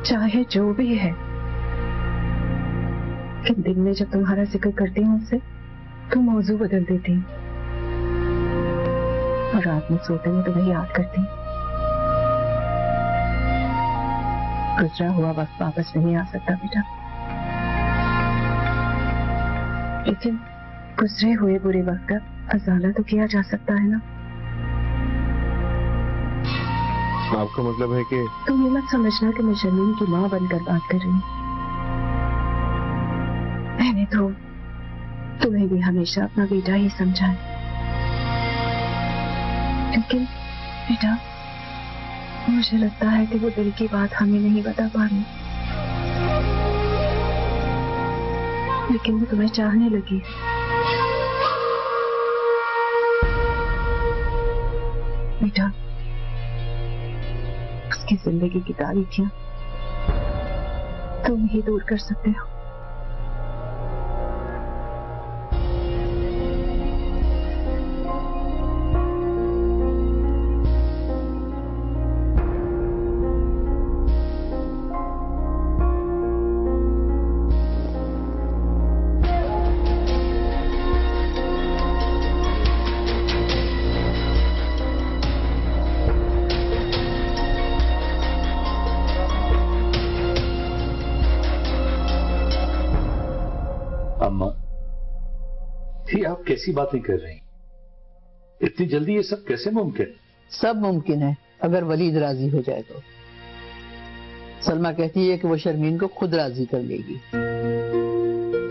चाहे जो भी है, कि दिन में जब तुम्हारा जिक्र करती हूँ उससे तो मौजू बदल देती हूँ और रात में सोते में तुम्हें याद करती हूँ। गुजरा हुआ वक्त वापस नहीं आ सकता बेटा, लेकिन गुजरे हुए बुरे वक्त का खजाना तो किया जा सकता है ना। आपका मतलब है कि तुम ये मत समझना कि मैं शर्मीन की माँ बनकर बात कर रही हूँ। मैंने तो तुम्हें भी हमेशा अपना बेटा ही समझा है, लेकिन बेटा मुझे लगता है कि वो दिल की बात हमें नहीं बता पा रही, लेकिन वो तुम्हें चाहने लगी। बेटा उसकी जिंदगी की तारीखियां तुम ही दूर कर सकते हो। अम्मा, ये आप कैसी बातें कर रही हैं? इतनी जल्दी ये सब कैसे मुमकिन? सब मुमकिन है अगर वलीद राजी हो जाए तो। सलमा कहती है कि वो शर्मीन को खुद राजी कर लेगी।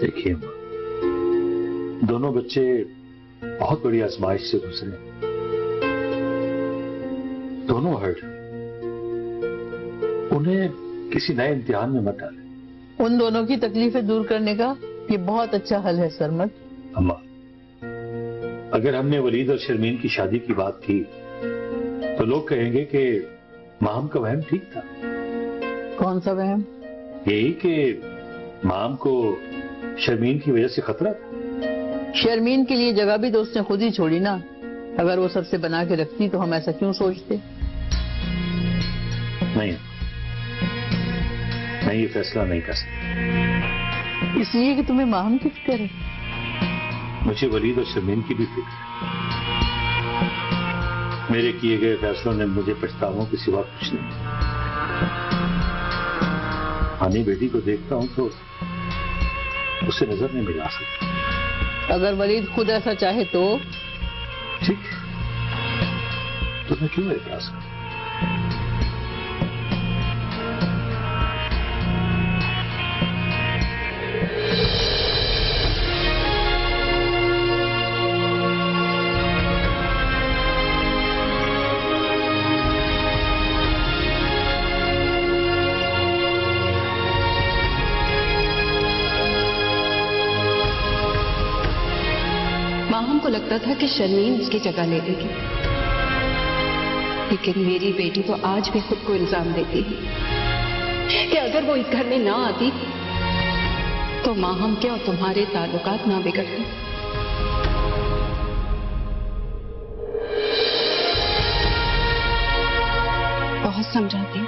देखिए अम्मा, दोनों बच्चे बहुत बड़ी आजमाइश से गुजरे, दोनों हर्ट, उन्हें किसी नए इम्तिहान में मत डालें। उन दोनों की तकलीफें दूर करने का ये बहुत अच्छा हल है सरमद। अम्मा, अगर हमने वलीद और शर्मीन की शादी की बात की तो लोग कहेंगे कि माम का वहम ठीक था। कौन सा वहम? यही कि माम को शर्मीन की वजह से खतरा था। शर्मीन के लिए जगह भी तो उसने खुद ही छोड़ी ना। अगर वो सबसे बना के रखती तो हम ऐसा क्यों सोचते? नहीं, मैं ये फैसला नहीं कर सकता। इसलिए कि तुम्हें माम की फिक्र है। मुझे वलीद और शर्मीन की भी फिक्र है। मेरे किए गए फैसलों ने मुझे पछतावों के सिवा कुछ नहीं। हानी बेटी को देखता हूं तो उसे नजर नहीं मिला सकता। अगर वलीद खुद ऐसा चाहे तो ठीक है, तो मैं क्यों एतराज करूं? माहम को लगता था कि शर्मीन उसकी जगह ले लेगी, लेकिन मेरी बेटी तो आज भी खुद को इल्जाम देती है कि अगर वो इस घर में ना आती तो माहम के और तुम्हारे ताल्लुकात ना बिगड़ते। बहुत समझाती है,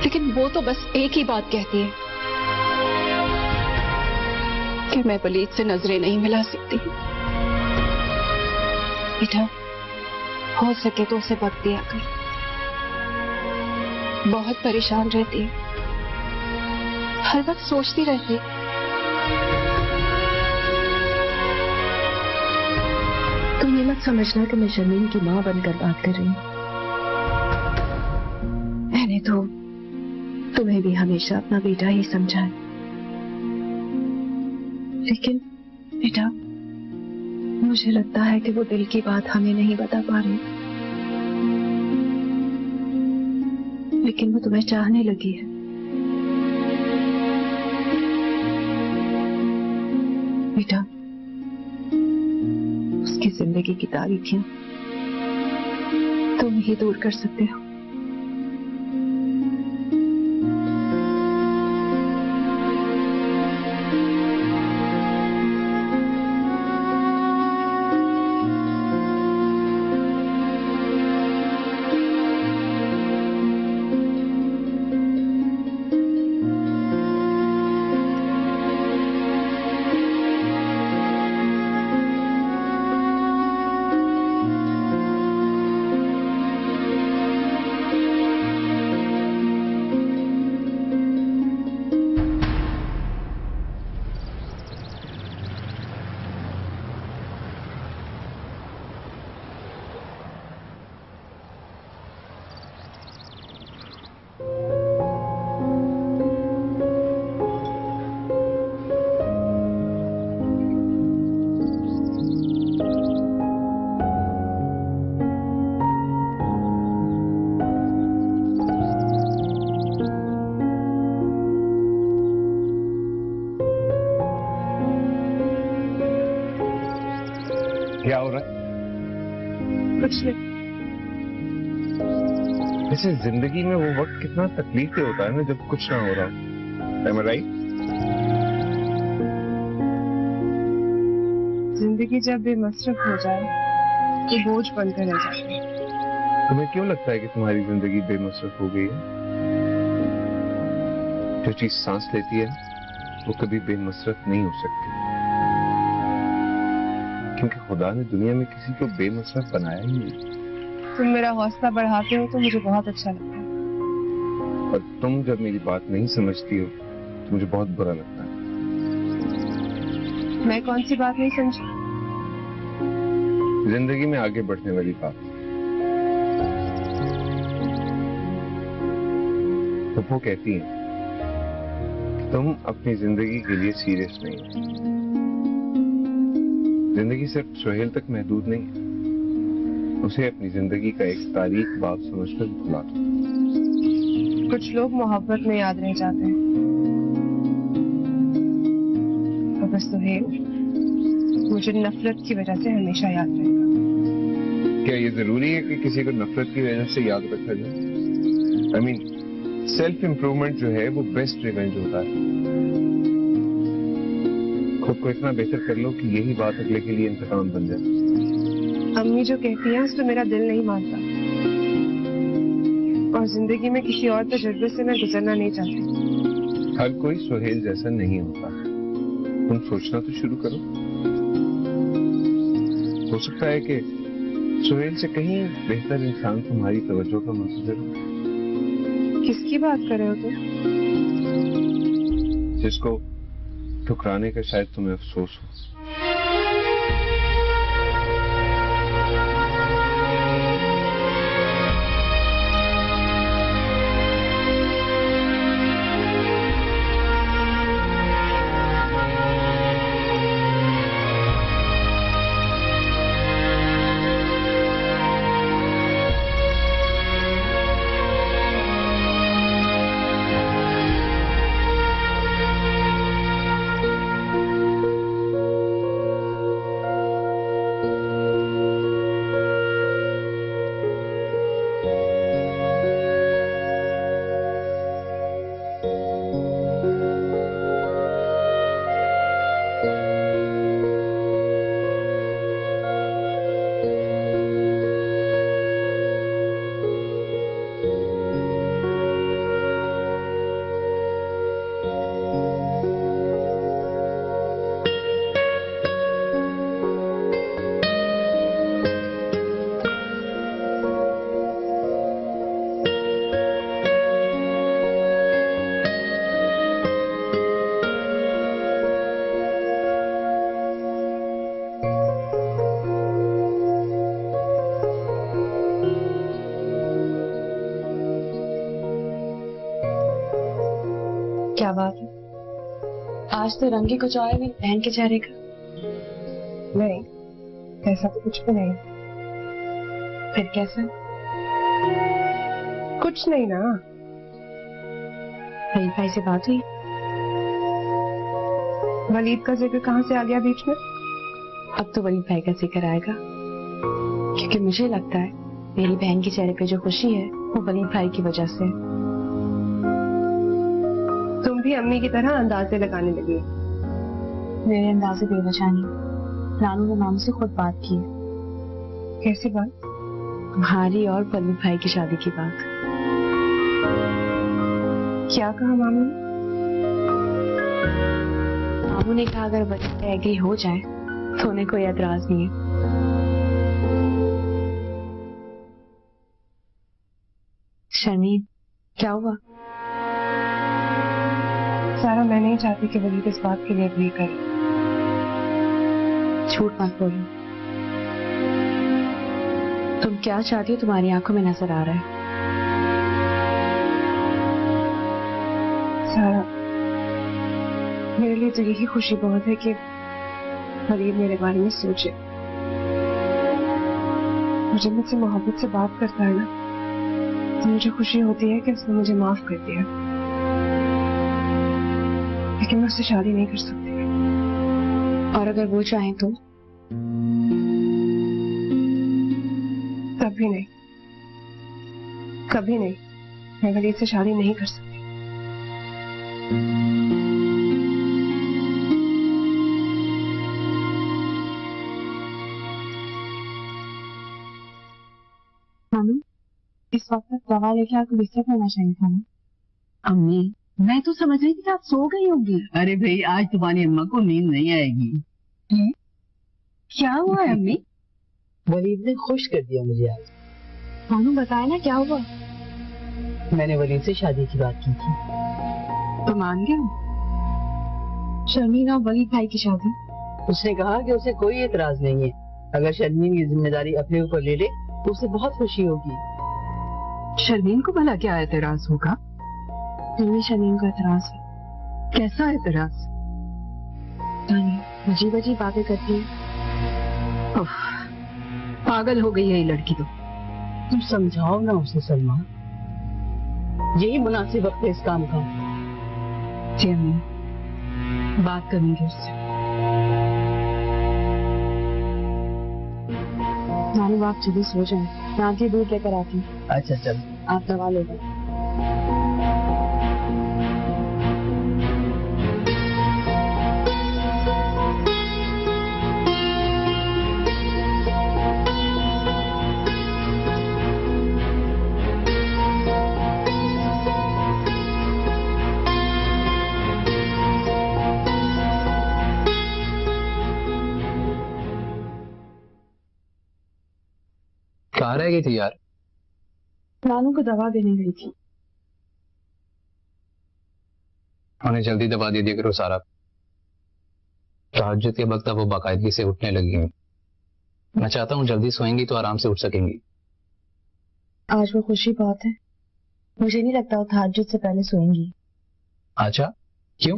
लेकिन वो तो बस एक ही बात कहती है कि मैं वलीद से नजरें नहीं मिला सकती। बेटा, हो सके तो उसे वक्त दिया कर। बहुत परेशान रहती है, हर वक्त सोचती रहती है। तुम ये मत समझना कि मैं शर्मीन की माँ बनकर बात कर रही हूँ। मैंने तो तुम्हें भी हमेशा अपना बेटा ही समझा है, लेकिन बेटा मुझे लगता है कि वो दिल की बात हमें नहीं बता पा रही, लेकिन वो तुम्हें चाहने लगी है। बेटा उसकी जिंदगी की तारीखियां तुम ही दूर कर सकते हो। हो रहा है? कुछ नहीं। वैसे जिंदगी में वो वक्त कितना तकलीफ से होता है ना जब कुछ ना हो रहा हो। Am I right? जिंदगी जब बेमसरफ हो जाए तो बोझ बनकर रह जाती है। तुम्हें क्यों लगता है कि तुम्हारी जिंदगी बेमसरफ हो गई है? जो चीज सांस लेती है वो कभी बेमसरफ नहीं हो सकती, क्योंकि खुदा ने दुनिया में किसी को बेमसरफ बनाया ही नहीं। तुम मेरा हौसला बढ़ाते हो तो मुझे बहुत अच्छा लगता है, और तुम जब मेरी बात नहीं समझती हो तो मुझे बहुत बुरा लगता है। मैं कौन सी बात नहीं समझी? जिंदगी में आगे बढ़ने वाली बात। तो वो कहती हैं कि तुम अपनी जिंदगी के लिए सीरियस नहीं हो। जिंदगी सिर्फ सुहेल तक महदूद नहीं है, उसे अपनी जिंदगी का एक तारीख बाब समझकर भुला दो। कुछ लोग मोहब्बत में याद रह जाते हैं, और बस सुहेल मुझे नफरत की वजह से हमेशा याद रहेगा। क्या ये जरूरी है कि किसी को नफरत की वजह से याद रखा जाए? आई मीन सेल्फ इंप्रूवमेंट जो है वो बेस्ट रिवेंज होता है। खुद को इतना बेहतर कर लो कि यही बात अगले के लिए इंतकाम बन जाए। अम्मी जो कहती है उस पर मेरा दिल नहीं मानता, और जिंदगी में किसी और तजुर्बे से मैं गुजरना नहीं चाहती। हर कोई सुहेल जैसा नहीं होता। तुम सोचना तो शुरू करो। हो सकता है कि सुहेल से कहीं बेहतर इंसान तुम्हारी तवज्जो का मंतज़र हो। किसकी बात कर रहे हो तुम? जिसको ठुकराने का शायद तुम्हें अफसोस हो। क्या बात है? आज तो रंग ही कुछ आया नहीं बहन के चेहरे का। नहीं, ऐसा तो कुछ भी नहीं। फिर कैसा? कुछ नहीं ना। वलीद भाई से बात हुई? वलीद का जिक्र कहाँ से आ गया बीच में? अब तो वलीद भाई का जिक्र आएगा, क्योंकि मुझे लगता है मेरी बहन के चेहरे पे जो खुशी है वो वलीद भाई की वजह से। तुम भी अम्मी की तरह अंदाजे लगाने लगी। मेरे अंदाजे बेवजह नहीं, नानू ने मामू से खुद बात की है। कैसी बात? तुम्हारी और वलीद भाई की शादी की बात। क्या कहा मामू ने? मामू ने कहा अगर वलीद भाई एग्री हो जाए तो उन्हें कोई एतराज नहीं है। शर्मीन, क्या हुआ? सारा, मैं नहीं चाहती कि वलीद इस बात के लिए एग्री करे। झूठ मत बोलो। तुम क्या चाहती हो तुम्हारी आंखों में नजर आ रहा है। सारा, मेरे लिए तो यही खुशी बहुत है कि वलीद मेरे बारे में सोचे। मुझे मुझसे मोहब्बत से बात करता है ना, तो मुझे खुशी होती है कि उसने मुझे माफ कर दिया, लेकिन मैं उससे शादी नहीं कर सकती। और अगर वो चाहे तो? कभी नहीं, कभी नहीं। मैं वलीद से शादी नहीं कर सकती। मानो इस वक्त दवा लेके आपको बिस्तर करना चाहिए था ना। अम्मी, मैं तो समझ रही थी कि आप सो गई होगी। अरे भाई आज तुम्हारी अम्मा को नींद नहीं आएगी। क्या हुआ है अम्मी? वलीद ने खुश कर दिया मुझे आज। मानो बताया ना क्या हुआ। मैंने वलीद से शादी की बात की थी। तो मान गया शर्मीन और वलीद भाई की शादी? उसने कहा कि उसे कोई एतराज नहीं है। अगर शर्मीन की जिम्मेदारी अपने ऊपर ले ले तो उसे बहुत खुशी होगी। शर्मीन को भला क्या एतराज होगा? मम्मी शर्मीन को एतराज है। कैसा एतराज? अजीब अजीब बातें करती है। पागल हो गई है ये लड़की तो। तुम समझाओ ना उसे सलमा, यही मुनासिब वक्त है इस काम का। जी अम्मी, बात करूंगी उससे। नानू आप जल्दी सो जाएं, मैं आपके दूध लेकर आती हूँ। अच्छा चल, आप दवा ले लें। कहाँ रह गई थी यार? नानू को दवा देने गई थी। उन्हें जल्दी दवा दे दिया करो सारा। तहज्जुद के वक्त अब वो बाकायदगी से उठने लगी हैं। मैं चाहता हूँ जल्दी सोएंगी तो आराम से उठ सकेंगी। आज वो खुशी बहुत है, मुझे नहीं लगता वो तहज्जुद से पहले सोएंगी। अच्छा, क्यों?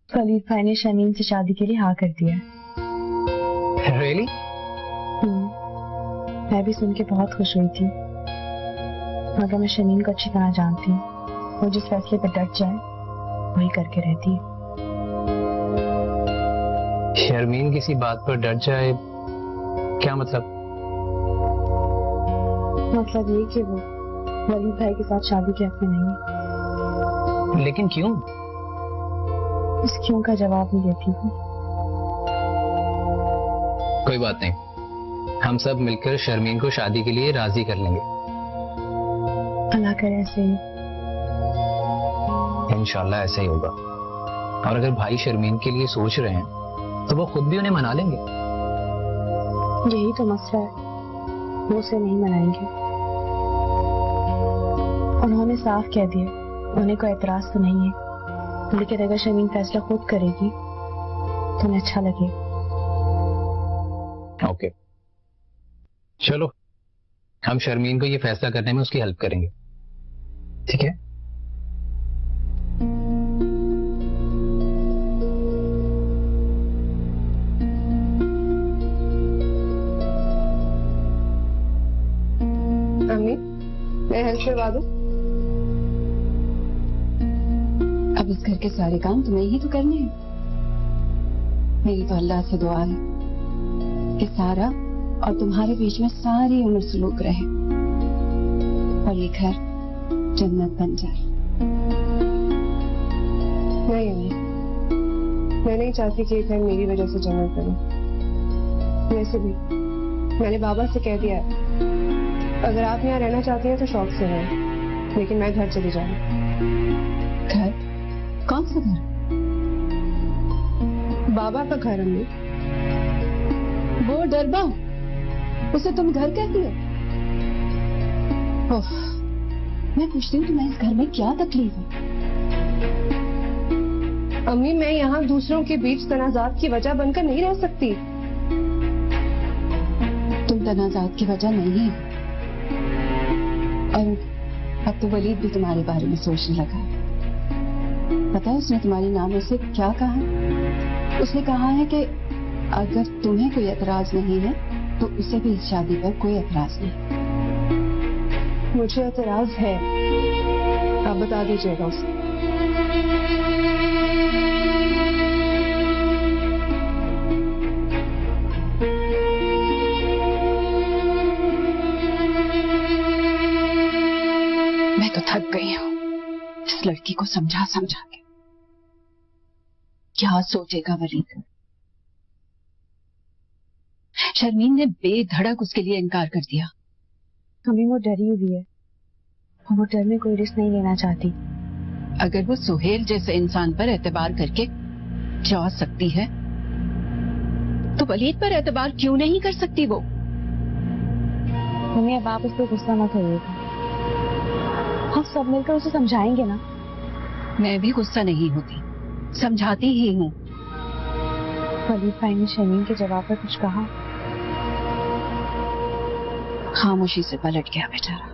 वलीद भाई ने शर्मीन से शादी के लिए हाँ कर दिया है। रियली? मैं भी सुन के बहुत खुश हुई थी, मगर मैं शर्मीन को अच्छी तरह जानती हूँ। वो जिस फैसले पर डट जाए वही करके रहती है। शर्मीन किसी बात पर डट जाए? क्या मतलब? मतलब ये कि वो वलीद भाई के साथ शादी के हक में नहीं है। लेकिन क्यों? उस क्यों का जवाब नहीं देती हूँ। कोई बात नहीं, हम सब मिलकर शर्मीन को शादी के लिए राजी कर लेंगे। अल्लाह करे ऐसे ही। इंशाल्लाह ऐसा ही होगा। और अगर भाई शर्मीन के लिए सोच रहे हैं तो वो खुद भी उन्हें मना लेंगे। यही तो मसला है, वो उसे नहीं मनाएंगे। उन्होंने साफ कह दिया उन्हें कोई एतराज तो नहीं है, लेकिन अगर शर्मीन फैसला खुद करेगी तो उन्हें अच्छा लगेगा। ओके, चलो हम शर्मीन को ये फैसला करने में उसकी हेल्प करेंगे, ठीक है? अम्मी, मैं हेल्प करवा दूं? अब इस घर के सारे काम तुम्हें ही तो करने हैं। मेरी तो अल्लाह से दुआ है कि सारा और तुम्हारे बीच में सारी उम्र सलूक रहे और ये घर जन्नत बन जाए। नहीं अम्मी, मैं नहीं चाहती कि ये घर मेरी वजह से जन्नत बने। वैसे भी मैंने बाबा से कह दिया है, अगर आप यहाँ रहना चाहती हैं तो शौक से रहें, लेकिन मैं घर चली जाऊंगी। घर? कौन सा घर? बाबा का घर अम्मी। वो डरबा, उसे तुम घर कहती हो? ओह, मैं पूछती हूँ तुम्हें इस घर में क्या तकलीफ है? अम्मी, मैं यहाँ दूसरों के बीच तनाजात की वजह बनकर नहीं रह सकती। तुम तनाजात की वजह नहीं है, और अब तो वलीद भी तुम्हारे बारे में सोचने लगा है। पता है उसने तुम्हारी नानी से क्या कहा है? उसने कहा है कि अगर तुम्हें कोई एतराज नहीं है तो उसे भी इस शादी पर कोई एतराज नहीं। मुझे एतराज है, आप बता दीजिएगा उसे। मैं तो थक गई हूं इस लड़की को समझा समझा के। क्या सोचेगा वलीद? शर्मीन ने बेधड़क उसके लिए इनकार कर दिया। अम्मी वो डरी हुई है, वो डर में कोई रिस्क नहीं लेना चाहती। अगर वो सुहेल जैसे इंसान पर एतबार करके जा सकती है तो वलीद पर एतबार क्यों नहीं कर सकती वो? मम्मी अब आप उस पर गुस्सा मत होइएगा, हम सब मिलकर उसे समझाएंगे ना। मैं भी गुस्सा नहीं होती, समझाती ही हूँ। वलीद भाई ने शर्मीन के जवाब पर कुछ कहा? खामोशी से पलट गया बेचारा।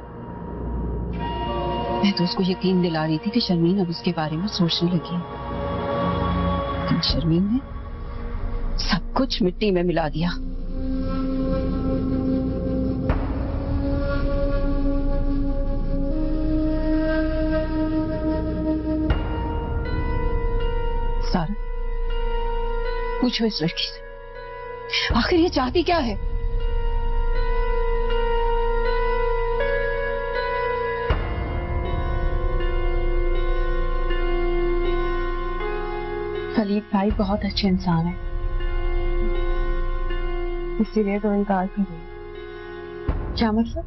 मैं तो उसको यकीन दिला रही थी कि शर्मीन अब उसके बारे में सोचने लगी, लेकिन शर्मीन ने सब कुछ मिट्टी में मिला दिया। सारा, पूछो इस लड़की से आखिर ये चाहती क्या है? वलीद भाई बहुत अच्छे इंसान है, इसीलिए तो इनकार कर रही। क्या मतलब?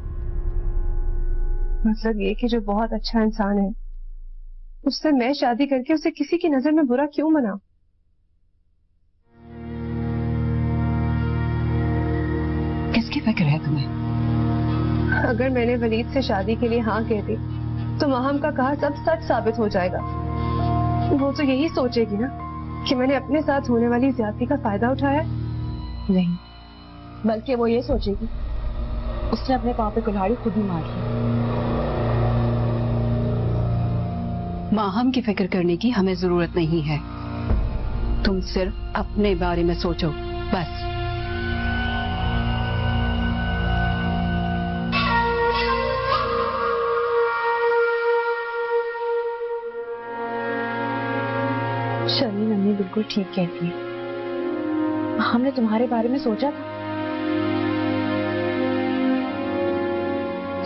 मतलब ये कि जो बहुत अच्छा इंसान है उससे मैं शादी करके उसे किसी की नजर में बुरा क्यों बनाऊं? किसकी फिक्र है तुम्हें? अगर मैंने वलीद से शादी के लिए हाँ कह दी तो माहम का कहा सब सच साबित हो जाएगा। वो तो यही सोचेगी ना कि मैंने अपने साथ होने वाली ज्यादती का फायदा उठाया। नहीं, बल्कि वो ये सोचेगी उसने अपने पाँव पे कुल्हाड़ी खुद ही मार ली। माहम की फिक्र करने की हमें जरूरत नहीं है, तुम सिर्फ अपने बारे में सोचो बस। शर्मीन अम्मी बिल्कुल ठीक कहती है, हमने तुम्हारे बारे में सोचा था।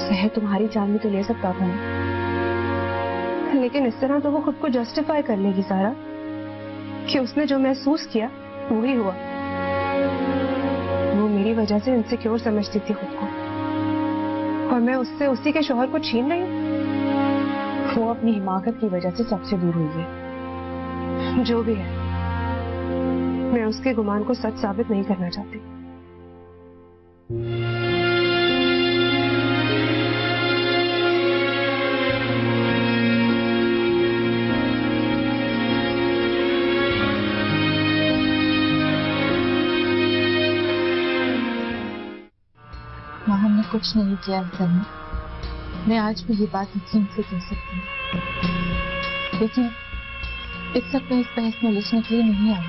शहर तुम्हारी जान भी तो ले सकता था ना। लेकिन इस तरह तो वो खुद को जस्टिफाई कर लेगी सारा कि उसने जो महसूस किया वही हुआ। वो मेरी वजह से इनसिक्योर समझती थी खुद को, और मैं उससे उसी के शौहर को छीन रही हूँ। वो अपनी हिमाकत की वजह से सबसे दूर हुई है। जो भी है, मैं उसके गुमान को सच साबित नहीं करना चाहती। हमने कुछ नहीं किया असल में। मैं आज भी ये बात यकीन से कह सकती हूँ, लेकिन इस वक्त मैं इस बहस में उलझने के लिए नहीं आई।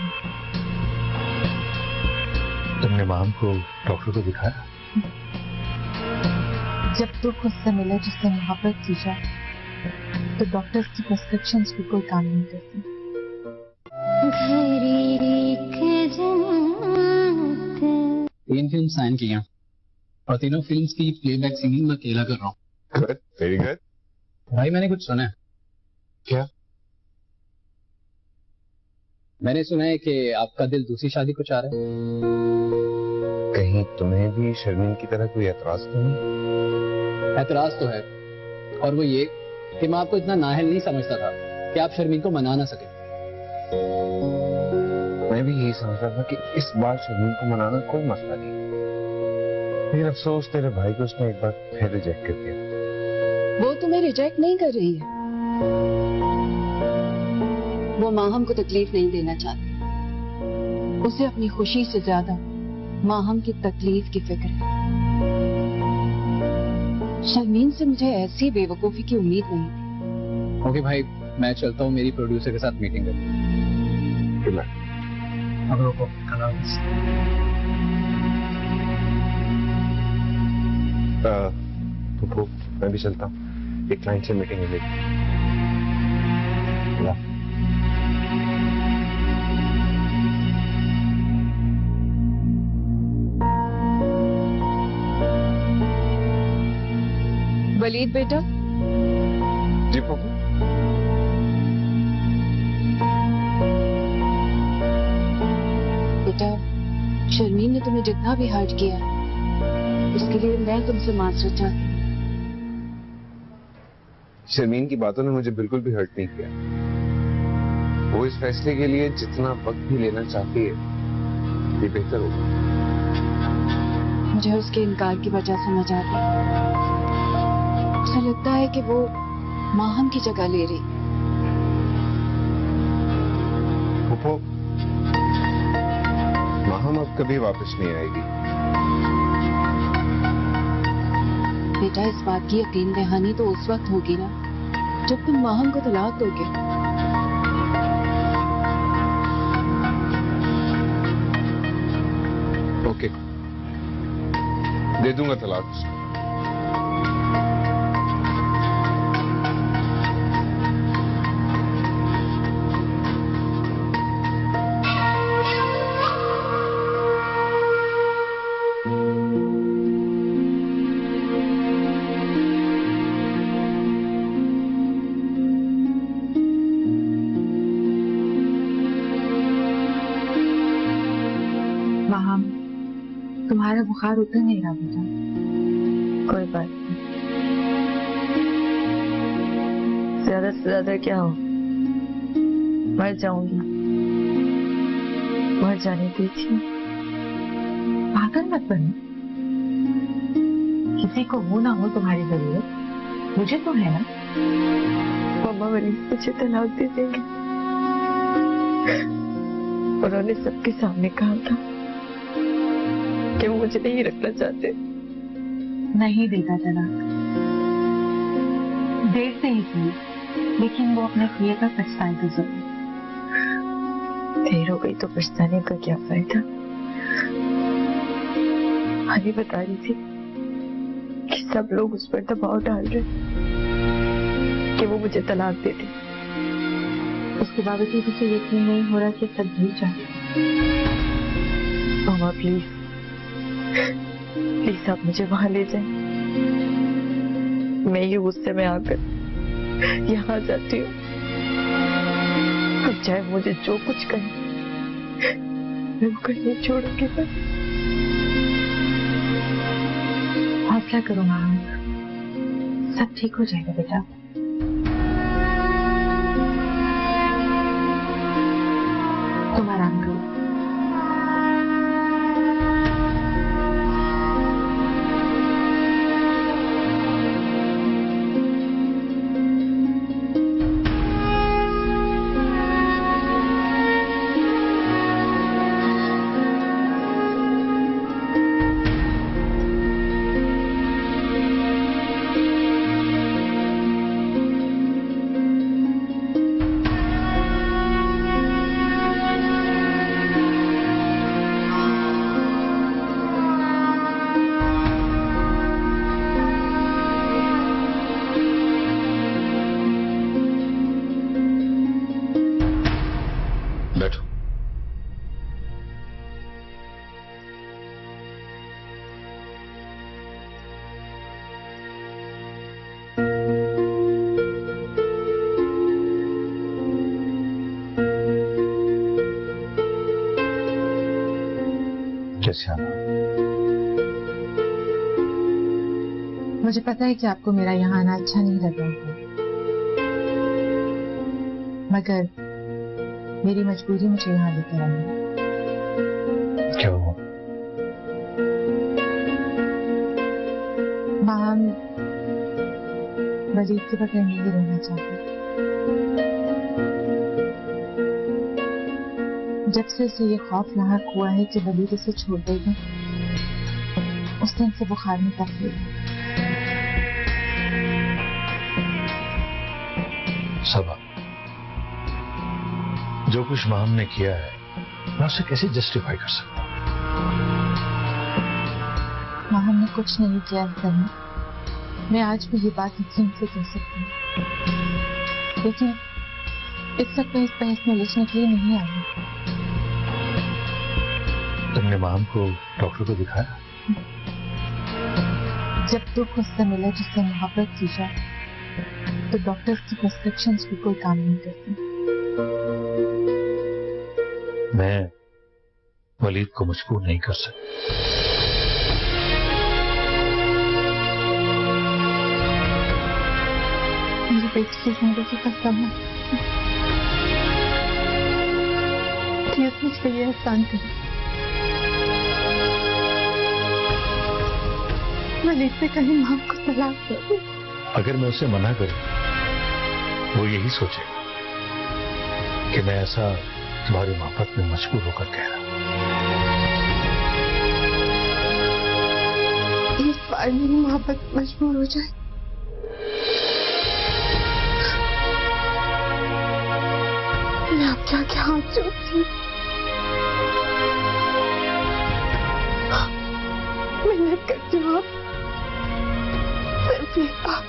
तुमने माम को डॉक्टर को दिखाया? जब दुख उससे मिले जिससे मोहब्बत की जाए तो डॉक्टर्स की प्रिस्क्रिप्शंस भी कोई काम नहीं करती। तीन फिल्म साइन की हैं और तीनों फिल्म्स की प्लेबैक सिंगिंग मैं अकेला कर रहा हूँ। Good, very good. भाई मैंने कुछ सुना है। क्या? मैंने सुना है कि आपका दिल दूसरी शादी को चाह रहा है। कहीं तुम्हें भी शर्मीन की तरह कोई एतराज तो नहीं? एतराज तो है, और वो ये कि मैं आपको इतना नाअहल नहीं समझता था कि आप शर्मीन को मना ना सके। मैं भी यही समझ रहा था कि इस बार शर्मीन को मनाना कोई मसला नहीं, लेकिन अफसोस तेरे भाई को उसने एक बार फिर रिजेक्ट कर दिया। वो तुम्हें रिजेक्ट नहीं कर रही है, वो माहम को तकलीफ नहीं देना चाहती। उसे अपनी खुशी से ज्यादा माहम की तकलीफ की फिक्र है। शर्मीन से मुझे ऐसी बेवकूफी की उम्मीद नहीं थी। ओके भाई, मैं चलता हूँ, मेरी प्रोड्यूसर के साथ मीटिंग करनी है। अब रोको, तो मैं भी चलता हूँ, एक क्लाइंट से मीटिंग है मेरी। वलीद बेटा, जी पप्पू। बेटा, शर्मीन ने तुम्हें जितना भी हर्ट किया उसके लिए मैं तुमसे माजरत चाहती हूँ। शर्मीन की बातों ने मुझे बिल्कुल भी हर्ट नहीं किया। वो इस फैसले के लिए जितना वक्त भी लेना चाहती है ये बेहतर होगा। मुझे उसके इनकार की वजह समझ आती है। उसे लगता है कि वो माहम की जगह ले रही। पप्पू, माहम अब कभी वापस नहीं आएगी। बेटा, इस बात की यकीन दहानी तो उस वक्त होगी ना जब तुम माहम को तलाक दोगे। ओके, दे दूंगा तलाक उसको। माहम, तुम्हारा बुखार उतर नहीं रहा बेटा। कोई बात नहीं, ज्यादा से ज्यादा क्या हो, मर जाऊंगी। मर जाने दीजिए। पागल मत बनो। किसी को हो ना हो तुम्हारी जरूरत मुझे तो है ना। मम्मा वलीद मुझे तलाक दे देंगे। उन्होंने सबके सामने कहा था कि वो मुझे नहीं रखना चाहते। नहीं देगा तलाक, देर से ही सही, लेकिन वो अपने किए का पछताएगा जरूर। देर हो गई तो पछताने का क्या फायदा। हनी बता रही थी कि सब लोग उस पर दबाव डाल रहे कि वो मुझे तलाक दे दे। उसके बावजूद उसे यकीन नहीं हो रहा कि सब झूठ चाहते। मामा प्लीज, प्लीज आप मुझे वहां ले जाएं। मैं ही गुस्से में आकर यहाँ जाती हूँ। अब चाहे मुझे जो कुछ कहे मैं वो नहीं छोड़ूंगी। हौसला करो माँ, सब ठीक हो जाएगा बेटा। तुम आराम करो। बैठो। कैसे आना? मुझे पता है कि आपको मेरा यहाँ आना अच्छा नहीं लग रहा है, मगर मेरी मजबूरी मुझे यहाँ लेकर आई है। क्या हुआ? माँ वलीद के बगैर नहीं रहना चाहती। जब से उसे ये खौफ लाहक हुआ है कि वलीद उसे छोड़ देगा, उस दिन से बुखार में तकलीफ। सबा, जो कुछ माम ने किया है मैं उसे कैसे जस्टिफाई कर सकता हूँ? माँ हमने कुछ नहीं किया करना। मैं आज भी ये बात यकीन से कह सकती हूँ, लेकिन इस वक्त मैं इस बहस में उलझने के लिए नहीं आई। तुमने माम को डॉक्टर को दिखाया? जब दुख उससे मिला जिससे मोहब्बत की जाए, तो डॉक्टर्स की प्रिस्क्रिप्शंस भी कोई काम नहीं करती। मैं वलीद को मजबूर नहीं कर सकता। मेरी बेटी की जिंदगी का समा प्लीज मुझ पे ये एहसान करें। वलीद से कहीं माँ को तलाक दो। अगर मैं उसे मना करूं वो यही सोचे कि मैं ऐसा तुम्हारी मोहब्बत में मजबूर होकर कह रहा हूं। एक बार मेरी मोहब्बत मजबूर हो जाए मैं आपके आगे हाथ जोड़ती हूँ। मेहनत करती हूँ आप सिर्फ एक बार।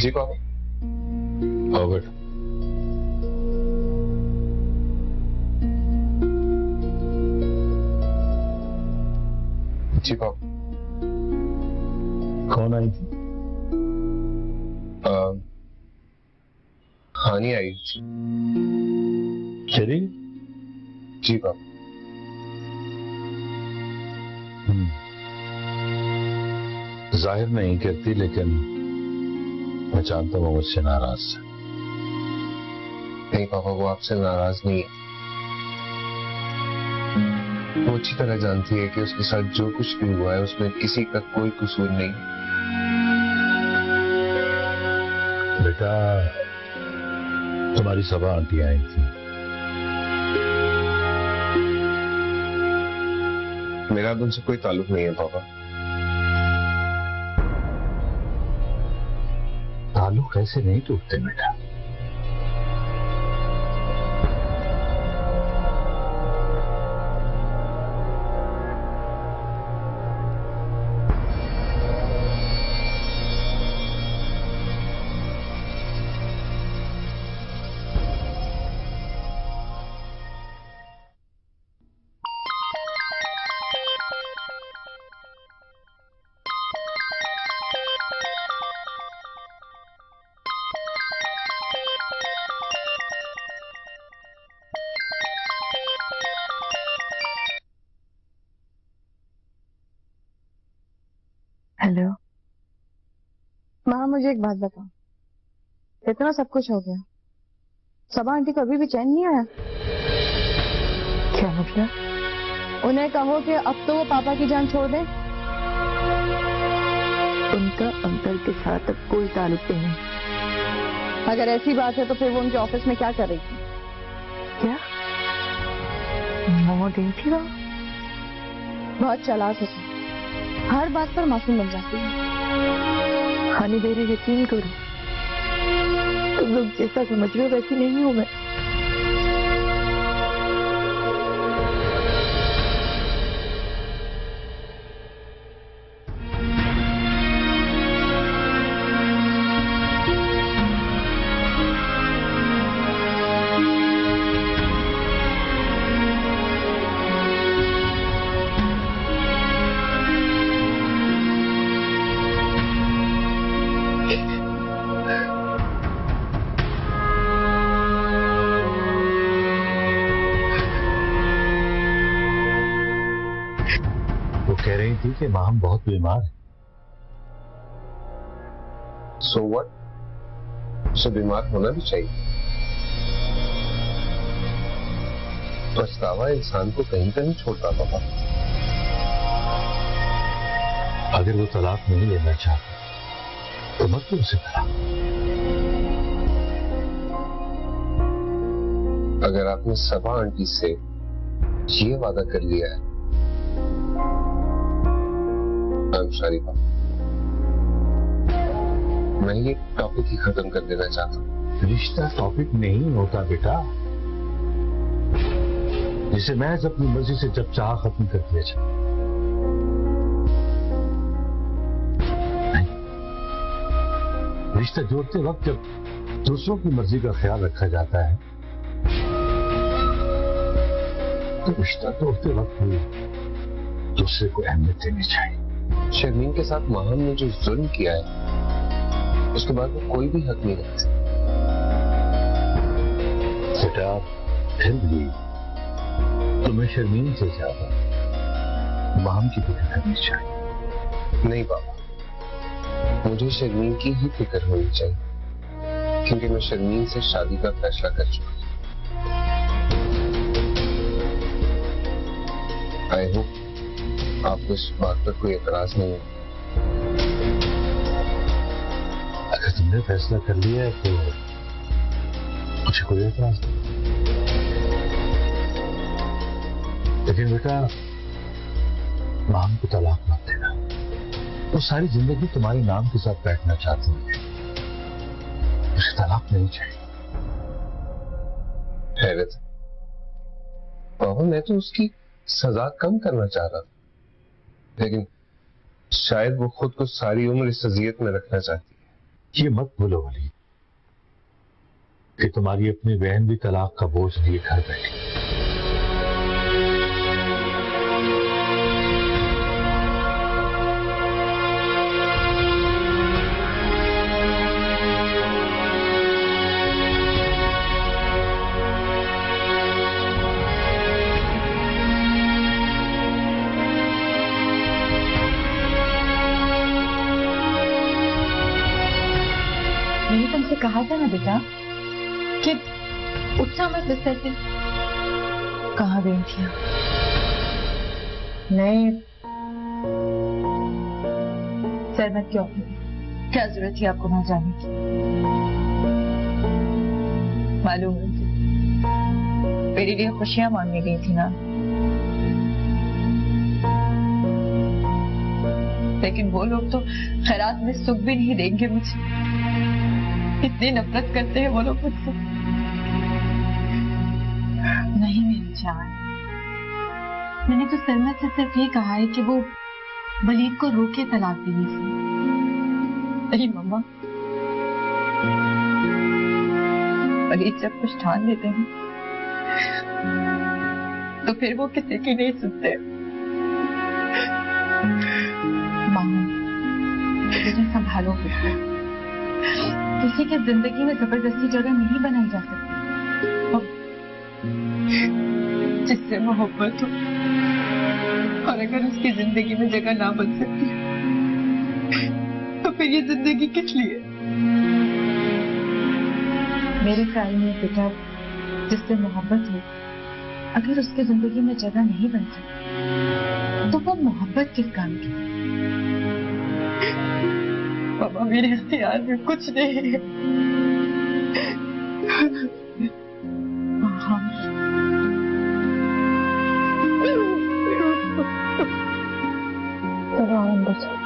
जी पापा। आओ बेटा। जी पापा। कौन आई थी? हानि आई थी। चली? जी पापा। जाहिर नहीं करती, लेकिन मैं जानता हूँ मुझसे नाराज है। नहीं पापा, वो आपसे नाराज नहीं है। वो अच्छी तरह जानती है कि उसके साथ जो कुछ भी हुआ है उसमें किसी का कोई कसूर नहीं। बेटा, तुम्हारी सबा आंटी आई थी। मेरा अब उनसे कोई ताल्लुक नहीं है पापा। ताल्लुक ऐसे नहीं टूटते बेटा। हेलो माँ, मुझे एक बात बताओ। इतना सब कुछ हो गया, सबा आंटी को अभी भी चैन नहीं आया? क्या मतलब? उन्हें कहो कि अब तो वो पापा की जान छोड़ दे। उनका अंकल के साथ अब कोई ताल्लुक नहीं। अगर ऐसी बात है तो फिर वो उनके ऑफिस में क्या करेगी? क्या मोमो गई थी वो? बहुत चालाक होती, हर बात पर मासूम बन जाती है। हानि बेरी, यकीन करो, तुम लोग जैसा समझ रहे हो वैसी नहीं हूं मैं। कह रही थी कि माम बहुत बीमार है। So what? उसे बीमार होना भी चाहिए। पछतावा इंसान को कहीं का नहीं छोड़ता पापा। अगर वो तलाक नहीं लेना चाहता तो मत दो उसे तलाक। अगर आपने सबा आंटी से ये वादा कर लिया है, I'm sorry पापा, मैं ये टॉपिक ही खत्म कर देना चाहता हूँ। रिश्ता टॉपिक नहीं होता बेटा, जिसे महज अपनी मर्जी से जब चाह खत्म कर दिया जाए। रिश्ता जोड़ते वक्त जब दूसरों की मर्जी का ख्याल रखा जाता है तो रिश्ता तोड़ते वक्त भी दूसरे को अहमियत देनी चाहिए। शर्मीन के साथ माहम ने जो जुल्म किया है उसके बाद वो कोई भी हक नहीं रखता। बेटा फिर भी तुम्हें शर्मीन से ज्यादा माहम की फिक्र करनी चाहिए। नहीं बाबा, मुझे शर्मीन की ही फिक्र होनी चाहिए, क्योंकि मैं शर्मीन से शादी का फैसला कर चुका हूं। आई होप आपको इस बात पर कोई एतराज नहीं है। अगर तुमने फैसला कर लिया है तो मुझे कोई एतराज नहीं, लेकिन बेटा माम को तलाक मत देना। वो सारी जिंदगी तुम्हारे नाम के साथ बैठना चाहती है, उसे तलाक नहीं चाहिए। हैरत बाबा, मैं तो उसकी सजा कम करना चाह रहा था, लेकिन शायद वो खुद को सारी उम्र इस अजियत में रखना चाहती है। ये मत भूलो वली कि तुम्हारी अपनी बहन भी तलाक का बोझ लिए घर बैठी। मैंने तुमसे कहा था ना बेटा कि उठना मत बिस्तर से। कहाँ गई थी आप? नहीं, सरमत क्यों? क्या जरूरत थी आपको वहां जाने की? मालूम है मुझे, मेरे लिए खुशियां मांगने गई थी ना, लेकिन वो लोग तो खैरात में सुख भी नहीं देंगे मुझे। इतनी नफरत करते हैं वो लोग मुझसे। नहीं मेरी जान, मैंने तो सरमत से सिर्फ ये कहा है कि वो वलीद को रोके तलाक देने से। नहीं मम्मा, वलीद जब कुछ ठान लेते हैं तो फिर वो किसी की नहीं सुनते। मामा मुझे संभालो, किसी की जिंदगी में जबरदस्ती जगह नहीं बनाई जा सकती। जिससे मोहब्बत हो और अगर उसकी जिंदगी में जगह ना बन सकती तो फिर ये जिंदगी किस लिए? मेरे ख्याल में बेटा, जिससे मोहब्बत हो अगर उसकी जिंदगी में जगह नहीं बन सकती तो वो मोहब्बत किस काम की? बाबा मेरे इख्तियार में कुछ नहीं है। हाँ। चलो अंदर चलो।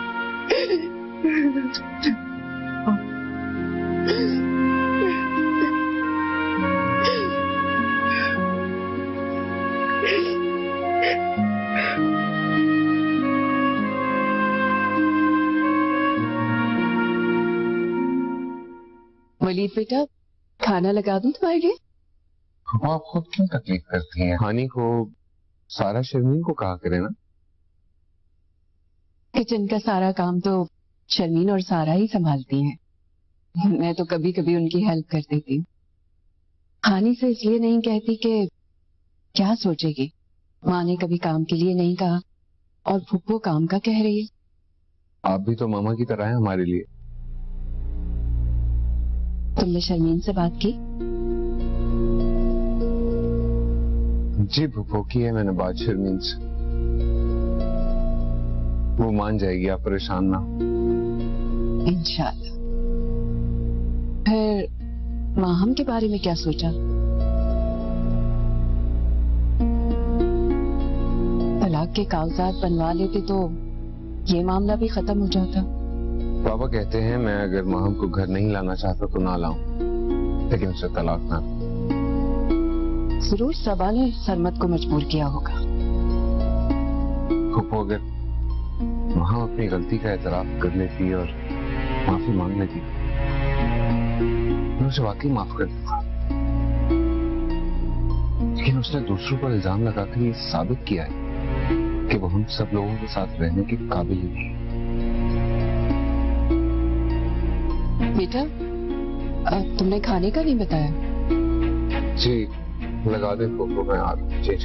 वलीद बेटा, खाना लगा दूं तुम्हारे लिए? आप खुद क्यों तकलीफ करती हैं? हानि को सारा शर्मीन को कहा करे ना। किचन का सारा काम तो शर्मीन और सारा ही संभालती हैं। मैं तो कभी कभी उनकी हेल्प कर देती हूँ। हानि से इसलिए नहीं कहती कि क्या सोचेगी, माँ ने कभी काम के लिए नहीं कहा और फुप्पो काम का कह रही है। आप भी तो मामा की तरह हैं हमारे लिए। तुमने शर्मीन से बात की? जी फुप्पो, की है मैंने बात शर्मीन से। वो मान जाएगी, आप परेशान ना। इंशाल्लाह। फिर माहम के बारे में क्या सोचा? तलाक के कागजात बनवा लेते तो ये मामला भी खत्म हो जाता। पापा कहते हैं मैं अगर माहम को घर नहीं लाना चाहता तो ना लाऊं, लेकिन उसे तलाक ना। जरूर सबा ने सरमत को मजबूर किया होगा। फूफो, अगर माहम अपनी गलती का एतराफ कर लेती और माफी मांग लेती तो उसे वाकई माफ कर देता, लेकिन उसने दूसरों पर इल्जाम लगाकर ये साबित किया है कि वो हम सब लोगों के साथ रहने के काबिल ही नहीं। बेटा, तुमने खाने का नहीं बताया? जी लगा दे फूफो, मैं आ रहा हूं। जी